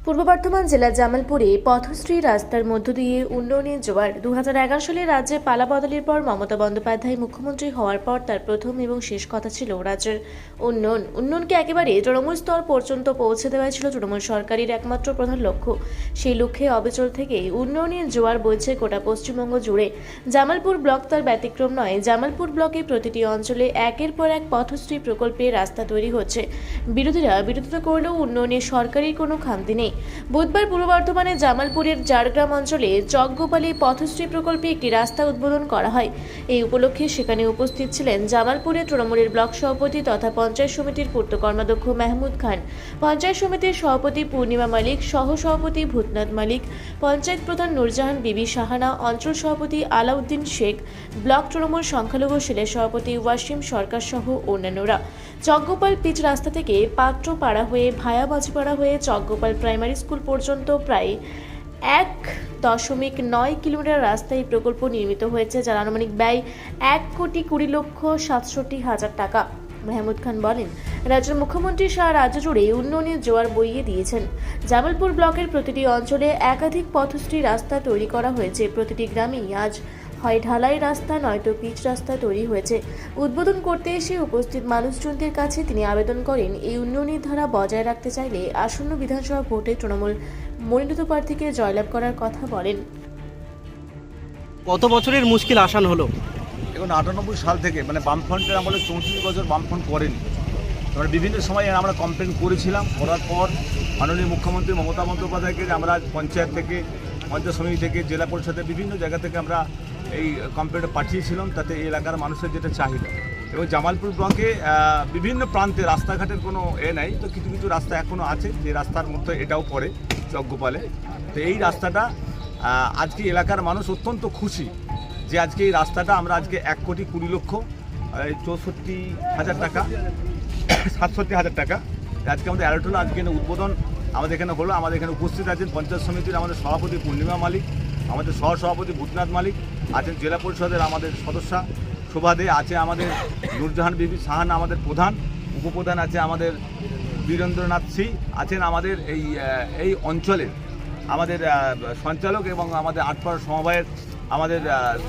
পূর্ব বর্ধমান জেলার জামালপুরে পথশ্রী রাস্তার মধ্য দিয়ে উন্নয়নের জোয়ার। 2011 সালে রাজ্যে পালা বদলের পর মমতা বন্দ্যোপাধ্যায় মুখ্যমন্ত্রী হওয়ার পর তার প্রথম এবং শেষ কথা ছিল রাজ্যের উন্নয়নকে একেবারে তৃণমূল স্তর পর্যন্ত পৌঁছে দেওয়াই ছিল তৃণমূল সরকারের একমাত্র প্রধান লক্ষ্য। সেই লক্ষ্যে অবিচল থেকেই উন্নয়নের জোয়ার বইছে গোটা পশ্চিমবঙ্গ জুড়ে। জামালপুর ব্লক তার ব্যতিক্রম নয়। জামালপুর ব্লকে প্রতিটি অঞ্চলে একের পর এক পথশ্রী প্রকল্পে রাস্তা তৈরি হচ্ছে। বিরোধীরা বিরোধিতা করলেও উন্নয়নে সরকারের কোনো খামতি নেই। বুধবার পূর্ব বর্ধমানের জামালপুরের জারগ্রাম অঞ্চলে চকগোপালী পথশ্রী প্রকল্পে একটি রাস্তা উদ্বোধন করা হয়। এই উপলক্ষে সেখানে উপস্থিত ছিলেন জামালপুরের তৃণমূলের ব্লক সভাপতি তথা পঞ্চায়েত সমিতির পূর্ত কর্মাধ্যক্ষ মাহমুদ খান, পঞ্চায়েত সমিতির সভাপতি পূর্ণিমা মালিক, সহ সভাপতি ভূতনাথ মালিক, পঞ্চায়েত প্রধান নূরজাহান বিবি সাহানা, অঞ্চল সভাপতি আলাউদ্দিন শেখ, ব্লক তৃণমূল সংখ্যালঘু সেলের সভাপতি ওয়াসিম সরকার সহ অন্যান্যরা। চকগোপাল পিচ রাস্তা থেকে পাত্রপাড়া হয়ে ভায়া বাজিপাড়া হয়ে চকগোপাল প্রাইমারি স্কুল পর্যন্ত প্রায় 1.9 কিলোমিটার রাস্তা এই প্রকল্প নির্মিত হয়েছে, যার আনুমানিক ব্যয় 1,20,67,000 টাকা। মাহমুদ খান বলেন, রাজ্যের মুখ্যমন্ত্রী সারা রাজ্য জুড়ে উন্নয়নের জোয়ার বইয়ে দিয়েছেন। জামালপুর ব্লকের প্রতিটি অঞ্চলে একাধিক পথশ্রী রাস্তা তৈরি করা হয়েছে। প্রতিটি গ্রামেই আজ হয় ঢালাই রাস্তা নয়তো পিচ রাস্তা তৈরি হয়েছে। উদ্বোধন করতে এসে উপস্থিত মানুষজনদের কাছে তিনি আবেদন করেন, এই উন্নয়নের ধারা বজায় রাখতে চাইলে আসন্ন বিধানসভা ভোটে তৃণমূল মনোনীত প্রার্থীকে জয়লাভ করার কথা বলেন। কত বছরের মুশকিল আসান হলো? এখন 98 সাল থেকে বামফ্রন্টের আমলে 34 বছর বামফ্রন্ট করেনি। আমরা বিভিন্ন সময় আমরা কমপ্লেন করেছিলাম, করার পর মাননীয় মুখ্যমন্ত্রী মমতা বন্দ্যোপাধ্যায়কে আমরা পঞ্চায়েত থেকে, পঞ্চায়েত সমিতি থেকে, জেলা পরিষদের বিভিন্ন জায়গা থেকে আমরা এই কমপ্লেনটা পাঠিয়েছিলাম, তাতে এই এলাকার মানুষের যেটা চাহিদা। এবং জামালপুর ব্লকে বিভিন্ন প্রান্তে রাস্তাঘাটের কোনো নেই, তো কিছু কিছু রাস্তা এখনও আছে, যে রাস্তার মধ্যে এটাও পড়ে চকগোপালে। তো এই রাস্তাটা আজকে এলাকার মানুষ অত্যন্ত খুশি যে আজকে এই রাস্তাটা আমরা আজকে 1,64,000 টাকা 67,000 টাকা আজকে আমাদের অ্যালার্ট হলো। আজকে উদ্বোধন আমাদের এখানে হলো। আমাদের এখানে উপস্থিত আছেন পঞ্চায়েত সমিতির আমাদের সভাপতি পূর্ণিমা মালিক, আমাদের সহ সভাপতি ভূতনাথ মালিক আছেন, জেলা পরিষদের আমাদের সদস্যা শোভা দে আছে, আমাদের নূরজাহান বিবি সাহানা আমাদের প্রধান, উপপ্রধান আছে আমাদের বীরেন্দ্রনাথ সিং আছেন, আমাদের এই অঞ্চলের আমাদের সঞ্চালক এবং আমাদের আটপাড়া সমবায়ের আমাদের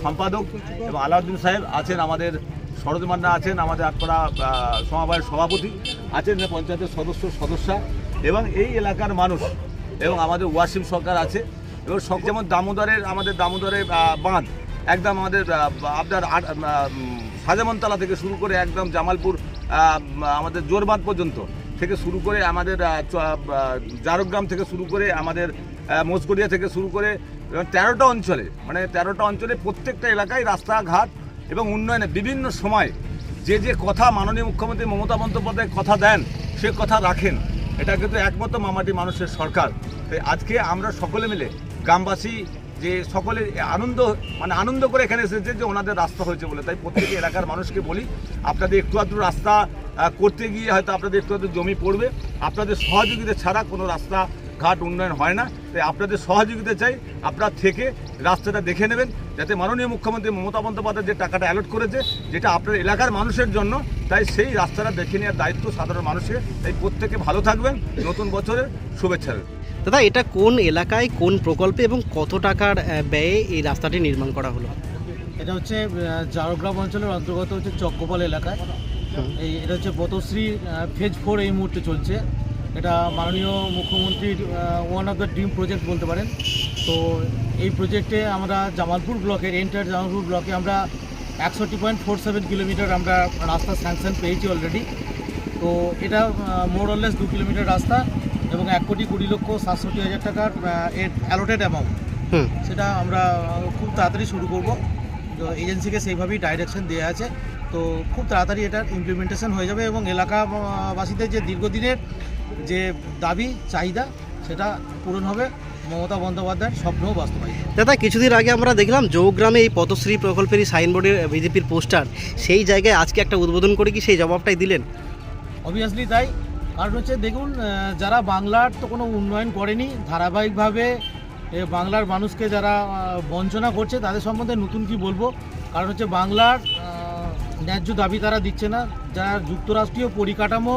সম্পাদক এবং আলাউদ্দিন সাহেব আছেন, আমাদের সরোজ মান্না আছেন, আমাদের আটপাড়া সমবায়ের সভাপতি আছেন, পঞ্চায়েতের সদস্যা এবং এই এলাকার মানুষ এবং আমাদের ওয়াসিম সরকার আছে। এবং যেমন আমাদের দামোদরের বাঁধ একদম আমাদের আপনার সাজামনতলা থেকে শুরু করে একদম জামালপুর আমাদের জোরবাঁধ পর্যন্ত থেকে শুরু করে আমাদের জারগ্রাম থেকে শুরু করে আমাদের মোসগড়িয়া থেকে শুরু করে 13টা অঞ্চলে 13টা অঞ্চলে প্রত্যেকটা এলাকায় রাস্তাঘাট এবং উন্নয়নে বিভিন্ন সময় যে কথা মাননীয় মুখ্যমন্ত্রী মমতা বন্দ্যোপাধ্যায় কথা দেন সে কথা রাখেন। এটা কিন্তু একমাত্র মামাটি মানুষের সরকার। তাই আজকে আমরা সকলে মিলে গ্রামবাসী যে সকলে আনন্দ করে এখানে এসেছে যে ওনাদের রাস্তা হয়েছে বলে। তাই প্রত্যেক এলাকার মানুষকে বলি, আপনাদের একটু আধটু রাস্তা করতে গিয়ে হয়তো আপনাদের একটু আধটু জমি পড়বে, আপনাদের সহযোগিতা ছাড়া কোনো রাস্তাঘাট উন্নয়ন হয় না। তাই আপনাদের সহযোগিতা চাই, আপনারা থেকে রাস্তাটা দেখে নেবেন, যাতে মাননীয় মুখ্যমন্ত্রী মমতা বন্দ্যোপাধ্যায় যে টাকাটা অ্যালট করেছে যেটা আপনার এলাকার মানুষের জন্য, তাই সেই রাস্তাটা দেখে নেওয়ার দায়িত্ব সাধারণ মানুষের। তাই প্রত্যেকে ভালো থাকবেন, নতুন বছরের শুভেচ্ছা। দাদা, এটা কোন এলাকায় কোন প্রকল্পে এবং কত টাকার ব্যয়ে এই রাস্তাটি নির্মাণ করা হলো? এটা হচ্ছে জারগ্রাম অঞ্চলের অন্তর্গত হচ্ছে চকগোপাল এলাকায়। এটা হচ্ছে পথশ্রী ফেজ 4 এই মুহূর্তে চলছে। এটা মাননীয় মুখ্যমন্ত্রীর one of the dream project বলতে পারেন। তো এই প্রজেক্টে আমরা জামালপুর ব্লকের এন্টায়ার জামালপুর ব্লকে আমরা 61.47 কিলোমিটার আমরা রাস্তা স্যাংশন পেয়েছি অলরেডি। তো এটা মোর অললেস 2 কিলোমিটার রাস্তা এবং 1,20,67,000 টাকার এর অ্যালোটেড অ্যামাউন্ট, সেটা আমরা খুব তাড়াতাড়ি শুরু করব। তো এজেন্সিকে সেইভাবেই ডাইরেকশন দেওয়া আছে। তো খুব তাড়াতাড়ি এটার ইমপ্লিমেন্টেশন হয়ে যাবে এবং এলাকাবাসীদের যে দীর্ঘদিনের যে দাবি চাহিদা সেটা পূরণ হবে, মমতা বন্দ্যোপাধ্যায়ের স্বপ্নও বাস্তবায়িত। দাদা, কিছুদিন আগে আমরা দেখলাম জৌগ্রামে এই পথশ্রী প্রকল্পেরই সাইনবোর্ডের বিজেপির পোস্টার, সেই জায়গায় আজকে একটা উদ্বোধন করে কি সেই জবাবটাই দিলেন? অবভিয়াসলি তাই, কারণ হচ্ছে দেখুন, যারা বাংলার তো কোনো উন্নয়ন করেনি, ধারাবাহিকভাবে বাংলার মানুষকে যারা বঞ্চনা করছে তাদের সম্বন্ধে নতুন কি বলবো। কারণ হচ্ছে বাংলার ন্যায্য দাবি তারা দিচ্ছে না, যারা যুক্তরাষ্ট্রীয় পরিকাঠামো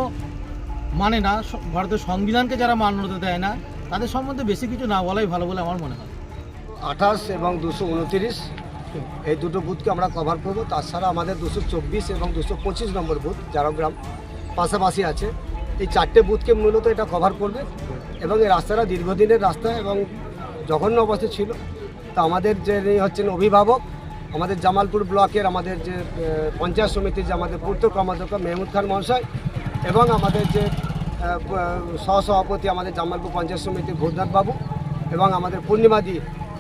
মানে না, ভারতের সংবিধানকে যারা মান্যতা দেয় না, তাদের সম্বন্ধে বেশি কিছু না বলাই ভালো বলে আমার মনে হয়। 28 এবং 229 এই দুটো বুথকে আমরা কভার করব। তাছাড়া আমাদের 224 এবং 225 নম্বর বুথ ঝাড়গ্রাম পাশাপাশি আছে। এই 4টে বুথকে মূলত এটা কভার করবে এবং এই রাস্তাটা দীর্ঘদিনের রাস্তা এবং জঘন্য অবস্থা ছিল। তা আমাদের যে হচ্ছেন অভিভাবক, আমাদের জামালপুর ব্লকের আমাদের যে পঞ্চায়েত সমিতির যে আমাদের পূর্ত কর্মাধ্যক্ষ মেহমুদ খান মহাশয় এবং আমাদের যে সহসভাপতি আমাদের জামালপুর পঞ্চায়েত সমিতির ভূতনাথ বাবু এবং আমাদের পূর্ণিমাদি,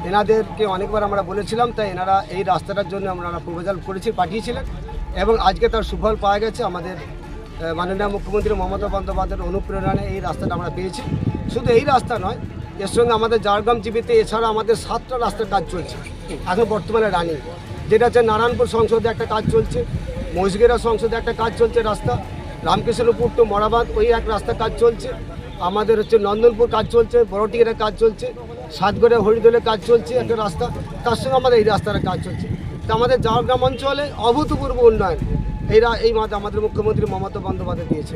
এনাদেরকে অনেকবার আমরা বলেছিলাম। তাই এনারা এই রাস্তাটার জন্য আমরা প্রপোজাল পাঠিয়েছিলেন এবং আজকে তার সুফল পাওয়া গেছে। আমাদের মাননীয় মুখ্যমন্ত্রী মমতা বন্দ্যোপাধ্যায়ের অনুপ্রেরণায় এই রাস্তাটা আমরা পেয়েছি। শুধু এই রাস্তা নয়, এর সঙ্গে আমাদের ঝাড়গ্রাম জিপিতে এছাড়া আমাদের 7টা রাস্তার কাজ চলছে এখন বর্তমানে রানিং, যেটা হচ্ছে নারায়ণপুর সংসদে একটা কাজ চলছে, মহিষগেরা সংসদে একটা কাজ চলছে রাস্তা, রামকৃষ্ণপুর টু মরাবাদ ওই এক রাস্তা কাজ চলছে, আমাদের হচ্ছে নন্দনপুর কাজ চলছে, বড়টিগের কাজ চলছে, সাতগড়ে হরিদোলের কাজ চলছে একটা রাস্তা, তার সঙ্গে আমাদের এই রাস্তার কাজ চলছে। তো আমাদের ঝাড়গ্রাম অঞ্চলে অভূতপূর্ব উন্নয়ন এই মাঝে আমাদের মুখ্যমন্ত্রী মমতা বন্দ্যোপাধ্যায় দিয়েছে।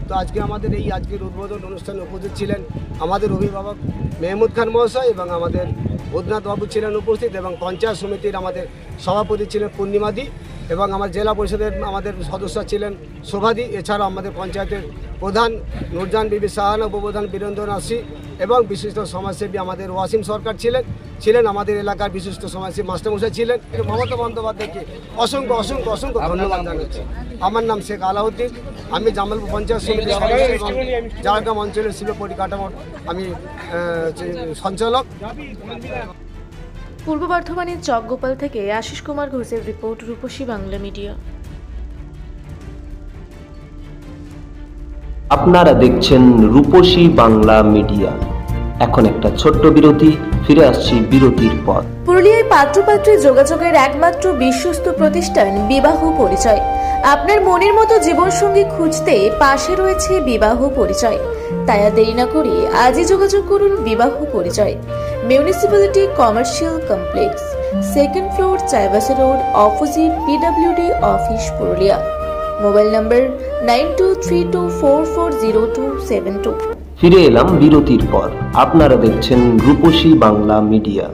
তো আজকে আমাদের আজকের উদ্বোধন অনুষ্ঠানে উপস্থিত ছিলেন আমাদের অভিভাবক মেহমুদ খান মহাশয় এবং আমাদের ভূতনাথ বাবু ছিলেন উপস্থিত এবং পঞ্চায়েত সমিতির আমাদের সভাপতি ছিলেন পূর্ণিমাদি এবং আমার জেলা পরিষদের আমাদের সদস্য ছিলেন শোভাদি। এছাড়াও আমাদের পঞ্চায়েতের প্রধান নুরজান বিবি সাহানা, উপপ্রধান বীরেন্দ্রনাথ সিং এবং বিশিষ্ট সমাজসেবী আমাদের ওয়াসিম সরকার ছিলেন আমাদের এলাকার বিশিষ্ট সমাজসেবী মাস্টারমশাই ছিলেন। মমতা বন্দ্যোপাধ্যায়কে অসংখ্য অসংখ্য অসংখ্য ধন্যবাদ জানাচ্ছি। আমার নাম শেখ আলাউদ্দিন, আমি জামালপুর পঞ্চায়েত সমিতির সদস্য এবং ঝাড়গ্রাম অঞ্চলের শিল্প পরিকাঠামোর আমি সঞ্চালক। পূর্ব বর্ধমানের চকগোপাল থেকে আশিস কুমার ঘোষের রিপোর্ট, রূপসী বাংলা মিডিয়া। আপনারা দেখছেন রূপসী বাংলা মিডিয়া। এখন একটা ছোট্ট বিরতি, ফিরে আসছি বিরতির পর। পুরুলিয়ায় পাত্রপাত্রী যোগাযোগের একমাত্র বিশ্বস্ত প্রতিষ্ঠান বিবাহ পরিচয়। আপনার মনের মতো জীবনসঙ্গী খুঁজতে পাশে রয়েছে বিবাহ পরিচয়। তাই আর দেরি না করে আজই যোগাযোগ করুন বিবাহ পরিচয়। Municipality commercial complex, 2nd floor, Chaibasa road, opposite PWD office, Purulia. Mobile নম্বর 9232440272। ফিরে এলাম বিরতির পর। আপনারা দেখছেন রূপসী বাংলা মিডিয়া।